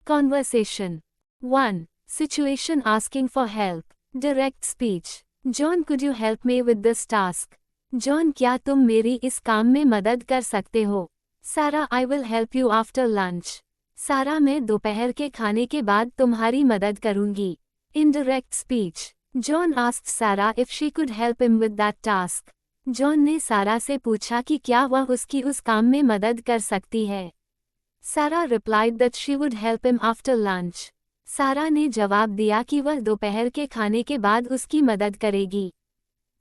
Conversation 1. Situation asking for help. Direct speech. John, could you help me with this task? John, क्या तुम मेरी इस काम में मदद कर सकते हो? Sarah, I will help you after lunch. सारा, मैं दोपहर के खाने के बाद तुम्हारी मदद करूंगी. Indirect speech. John asked Sarah if she could help him with that task. John ने सारा से पूछा कि क्या वह उसकी उस काम में मदद कर सकती है. Sarah replied that she would help him after lunch. सारा ने जवाब दिया कि वह दोपहर के खाने के बाद उसकी मदद करेगी.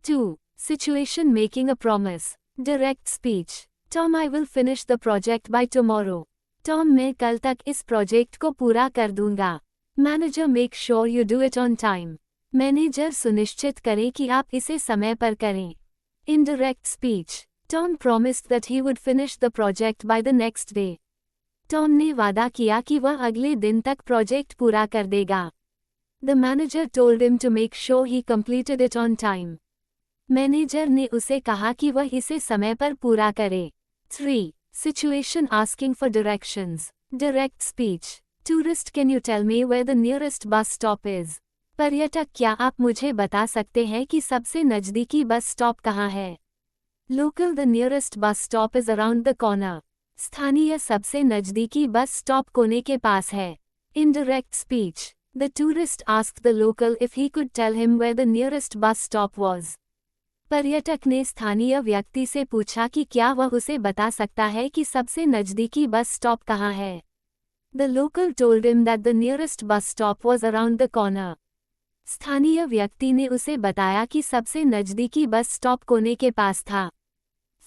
2. Situation making a promise. Direct speech. Tom, I will finish the project by tomorrow. Tom, मैं कल तक इस प्रोजेक्ट को पूरा कर दूंगा. Manager, make sure you do it on time. Manager, सुनिश्चित करें कि आप इसे समय पर करें. Indirect speech. Tom promised that he would finish the project by the next day. Tom ने वादा किया कि वह अगले दिन तक प्रोजेक्ट पूरा कर देगा. The manager told him to make sure he completed it on time. Manager ने उसे कहा कि वह इसे समय पर पूरा करे. 3. Situation asking for directions. Direct speech. Tourist, can you tell me where the nearest bus stop is? पर्यटक, क्या आप मुझे बता सकते हैं कि सबसे नज़दीकी बस स्टॉप कहाँ है? Local, the nearest bus stop is around the corner. स्थानीय, सबसे नज़दीकी बस स्टॉप कोने के पास है. Indirect speech. The tourist asked the local if he could tell him where the nearest bus stop was. पर्यटक ने स्थानीय व्यक्ति से पूछा कि क्या वह उसे बता सकता है कि सबसे नज़दीकी बस स्टॉप कहाँ है. The local told him that the nearest bus stop was around the corner. स्थानीय व्यक्ति ने उसे बताया कि सबसे नज़दीकी बस स्टॉप कोने के पास था.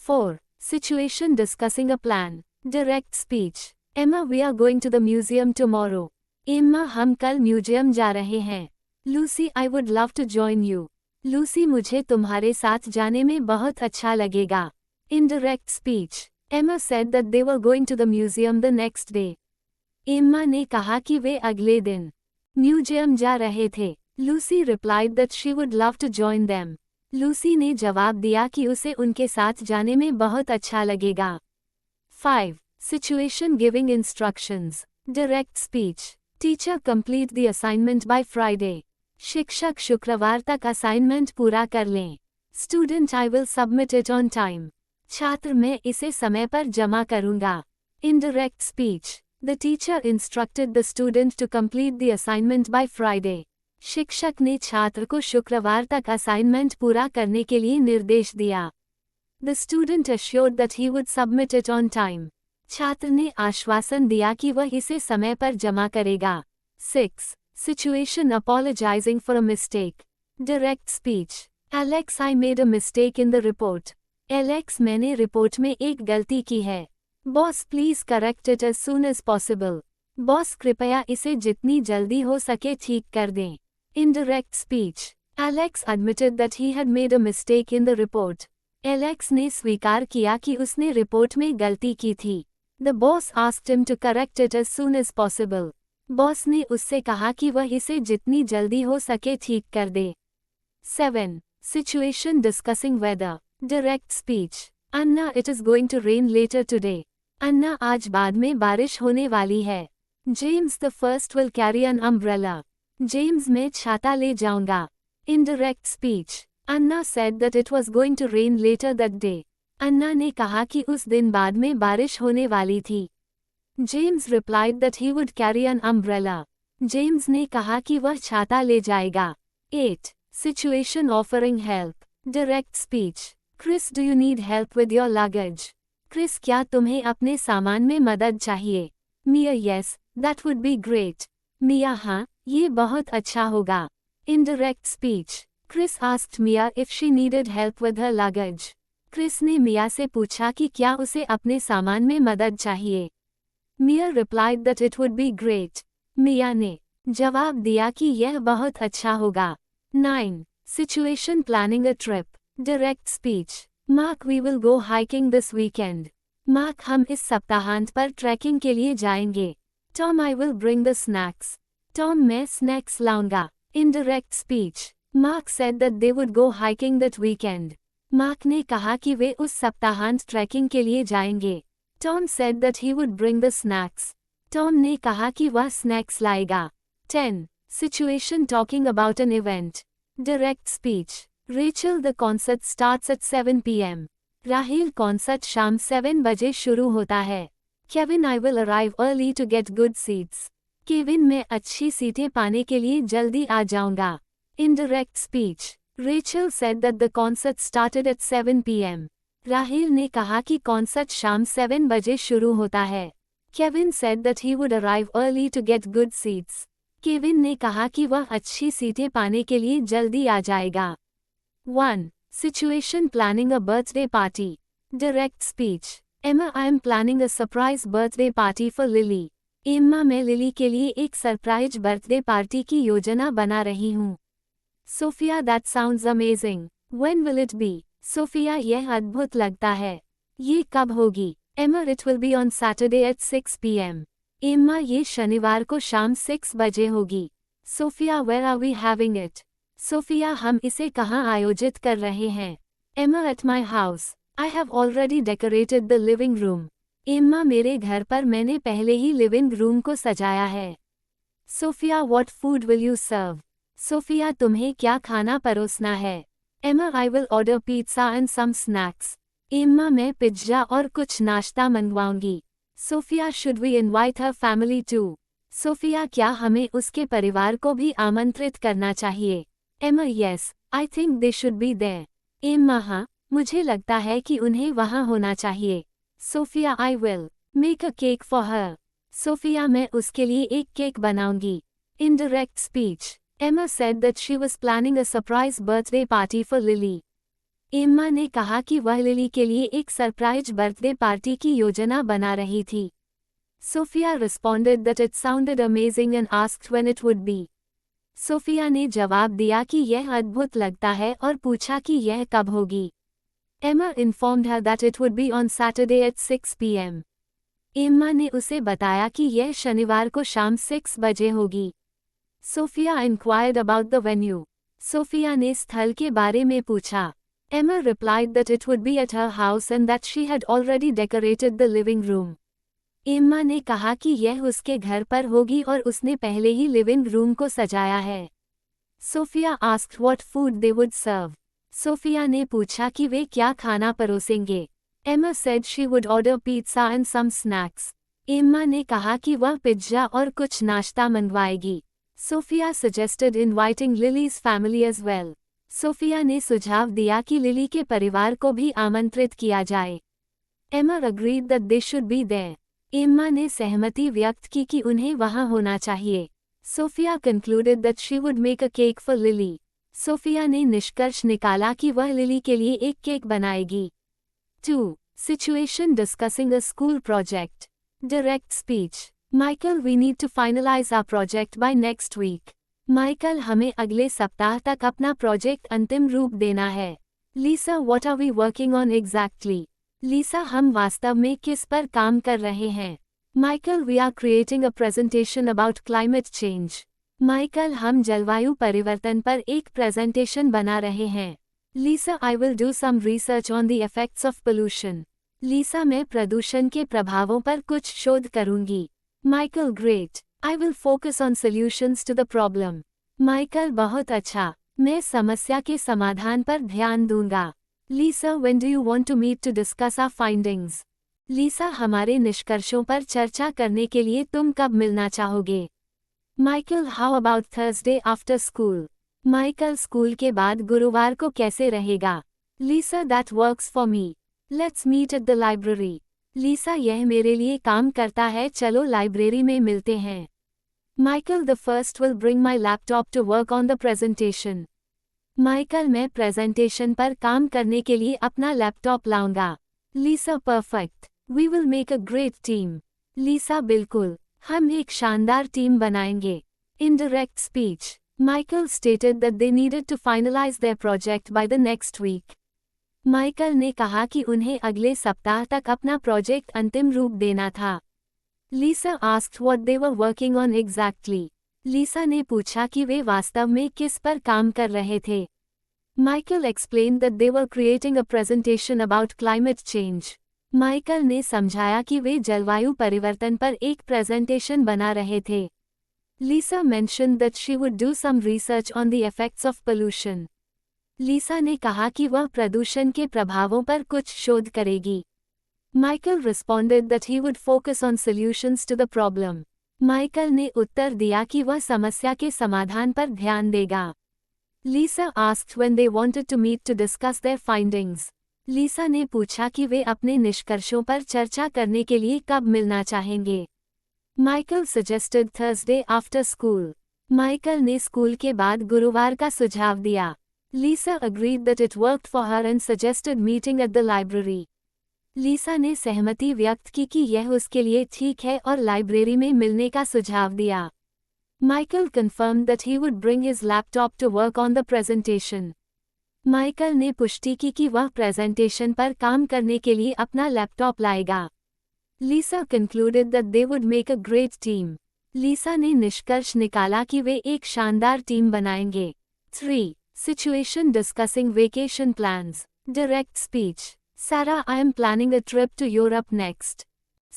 4. Situation discussing a plan. Direct speech. Emma, we are going to the museum tomorrow. Emma, हम कल म्यूजियम जा रहे हैं. Lucy, I would love to join you. Lucy, मुझे तुम्हारे साथ जाने में बहुत अच्छा लगेगा. Indirect speech. Emma said that they were going to the museum the next day. Emma ने कहा कि वे अगले दिन म्यूजियम जा रहे थे. Lucy replied that she would love to join them. Lucy ने जवाब दिया कि उसे उनके साथ जाने में बहुत अच्छा लगेगा. 5. Situation giving instructions. Direct speech. Teacher, complete the assignment by Friday. शिक्षक, शुक्रवार तक असाइनमेंट पूरा कर लें. Student, I will submit it on time. छात्र, मैं इसे समय पर जमा करूंगा. Indirect speech. The teacher instructed the student to complete the assignment by Friday. शिक्षक ने छात्र को शुक्रवार तक असाइनमेंट पूरा करने के लिए निर्देश दिया. The student assured that he would submit it on time. छात्र ने आश्वासन दिया कि वह इसे समय पर जमा करेगा. 6. Situation apologizing for a mistake. Direct speech. Alex, I made a mistake in the report. Alex, मैंने रिपोर्ट में एक गलती की है. Boss, please correct it as soon as possible. Boss, कृपया इसे जितनी जल्दी हो सके ठीक कर दें. Indirect speech. Alex admitted that he had made a mistake in the report. Alex ने स्वीकार किया कि उसने रिपोर्ट में गलती की थी. The boss asked him to correct it as soon as possible. Boss ने उससे कहा कि वह इसे जितनी जल्दी हो सके ठीक कर दे. 7. Situation discussing weather. Direct speech. Anna, it is going to rain later today. अन्ना, आज बाद में बारिश होने वाली है. James, the first will carry an umbrella. James, मैं छाता ले जाऊंगा. Indirect speech. Anna said that it was going to rain later that day. अन्ना ने कहा कि उस दिन बाद में बारिश होने वाली थी. James replied that he would carry an umbrella. James ने कहा कि वह छाता ले जाएगा. 8. Situation offering help. Direct speech. Chris, do you need help with your luggage? Chris, क्या तुम्हें अपने सामान में मदद चाहिए? Mia, yes, that would be great. Mia, हाँ, ये बहुत अच्छा होगा. Indirect speech. Chris asked Mia if she needed help with her luggage. Chris ने मिया से पूछा कि क्या उसे अपने सामान में मदद चाहिए. Mia replied that it would be great. Mia ने जवाब दिया कि यह बहुत अच्छा होगा. 9. Situation planning a trip. Direct speech. Mark, we will go hiking this weekend. Mark, हम इस सप्ताहांत पर ट्रैकिंग के लिए जाएंगे. Tom, I will bring the snacks. Tom, मैं स्नैक्स लाऊंगा. Indirect speech. Mark said that they would go hiking that weekend. Mark ने कहा कि वे उस सप्ताहांत ट्रैकिंग के लिए जाएंगे. Tom said that he would bring the snacks. Tom ने कहा कि वह स्नैक्स लाएगा। 10. Situation talking about an event. Direct speech. Rachel, the concert starts at 7 p.m. Rahil, concert शाम 7 बजे शुरू होता है। Kevin, I will arrive early to get good seats. Kevin, मैं अच्छी सीटें पाने के लिए जल्दी आ जाऊंगा। Indirect speech. Rachel said that the concert started at 7 p.m. Rahil ने कहा कि कॉन्सर्ट शाम 7 बजे शुरू होता है। Kevin said that he would arrive early to get good seats. Kevin ने कहा कि वह अच्छी सीटें पाने के लिए जल्दी आ जाएगा। 1. Situation planning a birthday party. Direct speech. Emma, I am planning a surprise birthday party for Lily. Emma, मैं लिली के लिए एक सरप्राइज बर्थडे पार्टी की योजना बना रही हूँ। Sophia, that sounds amazing. When will it be? Sophia, यह अद्भुत लगता है। ये कब होगी? Emma, it will be on Saturday at 6 p.m. Emma, ये शनिवार को शाम 6 बजे होगी। Sophia, where are we having it? Sophia, हम इसे कहाँ आयोजित कर रहे हैं? Emma, at my house. I have already decorated the living room. Emma, मेरे घर पर मैंने पहले ही लिविंग रूम को सजाया है। Sophia, what food will you serve? Sophia, तुम्हें क्या खाना परोसना है? Emma, I will order pizza and some snacks. Emma, मैं पिज्जा और कुछ नाश्ता मंगवाऊंगी। Sophia, should we invite her family too? Sophia, क्या हमें उसके परिवार को भी आमंत्रित करना चाहिए? Emma, yes, I think they should be there. Emma, हाँ, मुझे लगता है कि उन्हें वहाँ होना चाहिए। Sophia, I will make a cake for her. Sophia, मैं उसके लिए एक केक बनाऊंगी। Indirect speech. Emma said that she was planning a surprise birthday party for Lily. Emma ने कहा कि वह लिली के लिए एक सरप्राइज बर्थडे पार्टी की योजना बना रही थी। Sophia responded that it sounded amazing and asked when it would be. Sophia ने जवाब दिया कि यह अद्भुत लगता है और पूछा कि यह कब होगी। Emma informed her that it would be on Saturday at 6 p.m. Emma ने उसे बताया कि यह शनिवार को शाम 6 बजे होगी। Sophia inquired about the venue. Sophia ने स्थल के बारे में पूछा। Emma replied that it would be at her house and that she had already decorated the living room. Emma ने कहा कि यह उसके घर पर होगी और उसने पहले ही लिविंग रूम को सजाया है। Sophia asked what food they would serve. Sophia ने पूछा कि वे क्या खाना परोसेंगे। Emma said she would order pizza and some snacks. Emma ने कहा कि वह पिज्जा और कुछ नाश्ता मंगवाएगी। Sophia suggested inviting Lily's family as well. Sophia ने सुझाव दिया कि लिली के परिवार को भी आमंत्रित किया जाए। Emma agreed that they should be there. Emma ने सहमति व्यक्त की कि उन्हें वहां होना चाहिए। Sophia concluded that she would make a cake for Lily. Sophia ने निष्कर्ष निकाला कि वह लिली के लिए एक केक बनाएगी। 2. Situation discussing a school project. Direct speech. Michael, we need to finalize our project by next week. Michael, हमें अगले सप्ताह तक अपना प्रोजेक्ट अंतिम रूप देना है। लीसा, what are we working on exactly? लीसा, हम वास्तव में किस पर काम कर रहे हैं? Michael, we are creating a presentation about climate change. Michael, हम जलवायु परिवर्तन पर एक प्रेजेंटेशन बना रहे हैं। लीसा, I will do some research on the effects of pollution. लीसा, मैं प्रदूषण के प्रभावों पर कुछ शोध करूंगी। Michael, great. I will focus on solutions to the problem. Michael, बहुत अच्छा, मैं समस्या के समाधान पर ध्यान दूंगा। Lisa, when do you want to meet to discuss our findings? लीसा, हमारे निष्कर्षों पर चर्चा करने के लिए तुम कब मिलना चाहोगे? Michael, how about Thursday after school? Michael, school के बाद गुरुवार को कैसे रहेगा? Lisa, that works for me. Let's meet at the library. लीसा, यह मेरे लिए काम करता है, चलो लाइब्रेरी में मिलते हैं। Michael, the first will bring my laptop to work on the presentation. Michael, मैं प्रेजेंटेशन पर काम करने के लिए अपना लैपटॉप लाऊंगा। Lisa, perfect, we will make a great team. Lisa, बिल्कुल, हम एक शानदार टीम बनाएंगे। Indirect speech. Michael stated that they needed to finalize their project by the next week. Michael ने कहा कि उन्हें अगले सप्ताह तक अपना प्रोजेक्ट अंतिम रूप देना था। लीसा asked what they were working on exactly. लीसा ने पूछा कि वे वास्तव में किस पर काम कर रहे थे। Michael explained that they were creating a presentation about climate change. Michael ने समझाया कि वे जलवायु परिवर्तन पर एक प्रेजेंटेशन बना रहे थे। लीसा mentioned that she would do some research on the effects of pollution. लीसा ने कहा कि वह प्रदूषण के प्रभावों पर कुछ शोध करेगी। Michael responded that he would focus on solutions to the problem. Michael ने उत्तर दिया कि वह समस्या के समाधान पर ध्यान देगा। लीसा asked when they wanted to meet to discuss their findings. लीसा ने पूछा कि वे अपने निष्कर्षों पर चर्चा करने के लिए कब मिलना चाहेंगे। Michael suggested Thursday after school. Michael ने स्कूल के बाद गुरुवार का सुझाव दिया। लीसा agreed that it worked for her and suggested meeting at the library. लीसा ने सहमति व्यक्त की कि यह उसके लिए ठीक है और लाइब्रेरी में मिलने का सुझाव दिया। Michael confirmed that he would bring his laptop to work on the presentation. Michael ने पुष्टि की कि वह प्रेजेंटेशन पर काम करने के लिए अपना लैपटॉप लाएगा। लीसा concluded that they would make a great team. लीसा ने निष्कर्ष निकाला कि वे एक शानदार टीम बनाएंगे। 3. Situation discussing vacation plans. Direct speech. Sarah, I am planning a trip to Europe next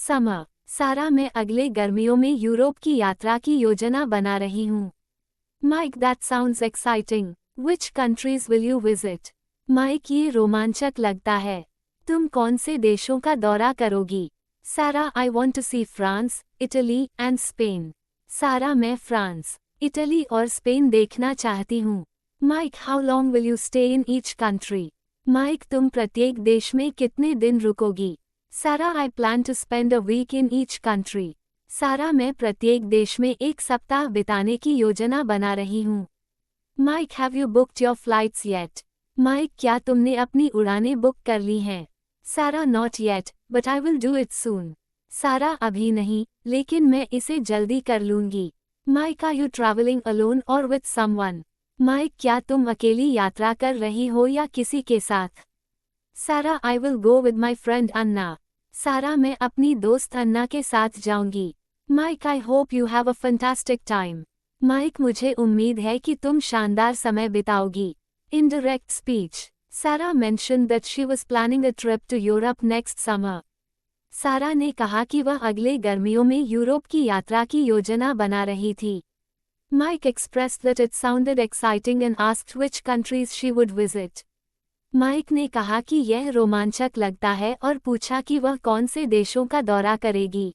summer. सारा, मैं अगले गर्मियों में यूरोप की यात्रा की योजना बना रही हूँ। Mike, that sounds exciting. Which countries will you visit? Mike, ये रोमांचक लगता है। तुम कौन से देशों का दौरा करोगी? सारा, I want to see France, Italy and Spain. सारा, मैं फ्रांस, इटली और स्पेन देखना चाहती हूँ। Mike, how long will you stay in each country? Mike, तुम प्रत्येक देश में कितने दिन रुकोगी? सारा, I plan to spend a week in each country. सारा, मैं प्रत्येक देश में एक सप्ताह बिताने की योजना बना रही हूँ। Mike, have you booked your flights yet? Mike, क्या तुमने अपनी उड़ानें बुक कर ली हैं? सारा, not yet, but I will do it soon. सारा, अभी नहीं, लेकिन मैं इसे जल्दी कर लूंगी। Mike, are you traveling alone or with someone? Mike, क्या तुम अकेली यात्रा कर रही हो या किसी के साथ? सारा, I will go with my friend Anna. सारा, मैं अपनी दोस्त अन्ना के साथ जाऊंगी। Mike, I hope you have a fantastic time. Mike, मुझे उम्मीद है कि तुम शानदार समय बिताओगी। Indirect speech. Sarah mentioned that she was planning a trip to Europe next summer. सारा ने कहा कि वह अगले गर्मियों में यूरोप की यात्रा की योजना बना रही थी। Mike expressed that it sounded exciting and asked which countries she would visit. Mike ने कहा कि यह रोमांचक लगता है और पूछा कि वह कौन से देशों का दौरा करेगी।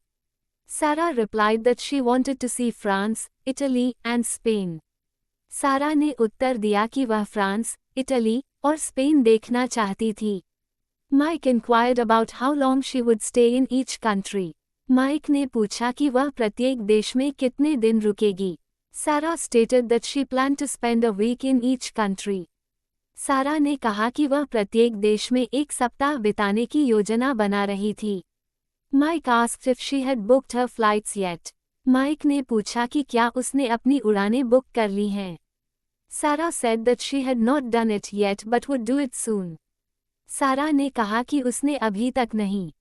Sarah replied that she wanted to see France, Italy and Spain. सारा ने उत्तर दिया कि वह फ्रांस, इटली और स्पेन देखना चाहती थी। Mike inquired about how long she would stay in each country. Mike ने पूछा कि वह प्रत्येक देश में कितने दिन रुकेगी। Sarah stated that she planned to spend a week in each country. सारा ने कहा कि वह प्रत्येक देश में एक सप्ताह बिताने की योजना बना रही थी। Mike asked if she had booked her flights yet. Mike ने पूछा कि क्या उसने अपनी उड़ानें बुक कर ली हैं। Sarah said that she had not done it yet but would do it soon. सारा ने कहा कि उसने अभी तक नहीं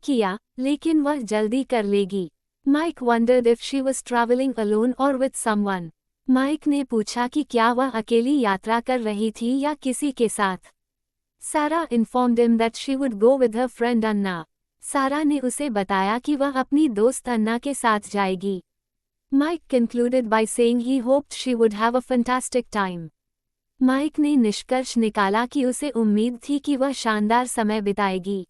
किया, लेकिन वह जल्दी कर लेगी। Mike wondered if she was traveling alone or with someone. Mike ने पूछा कि क्या वह अकेली यात्रा कर रही थी या किसी के साथ। Sarah informed him that she would go with her friend Anna. सारा ने उसे बताया कि वह अपनी दोस्त अन्ना के साथ जाएगी। Mike concluded by saying he hoped she would have a fantastic time. Mike ने निष्कर्ष निकाला कि उसे उम्मीद थी कि वह शानदार समय बिताएगी।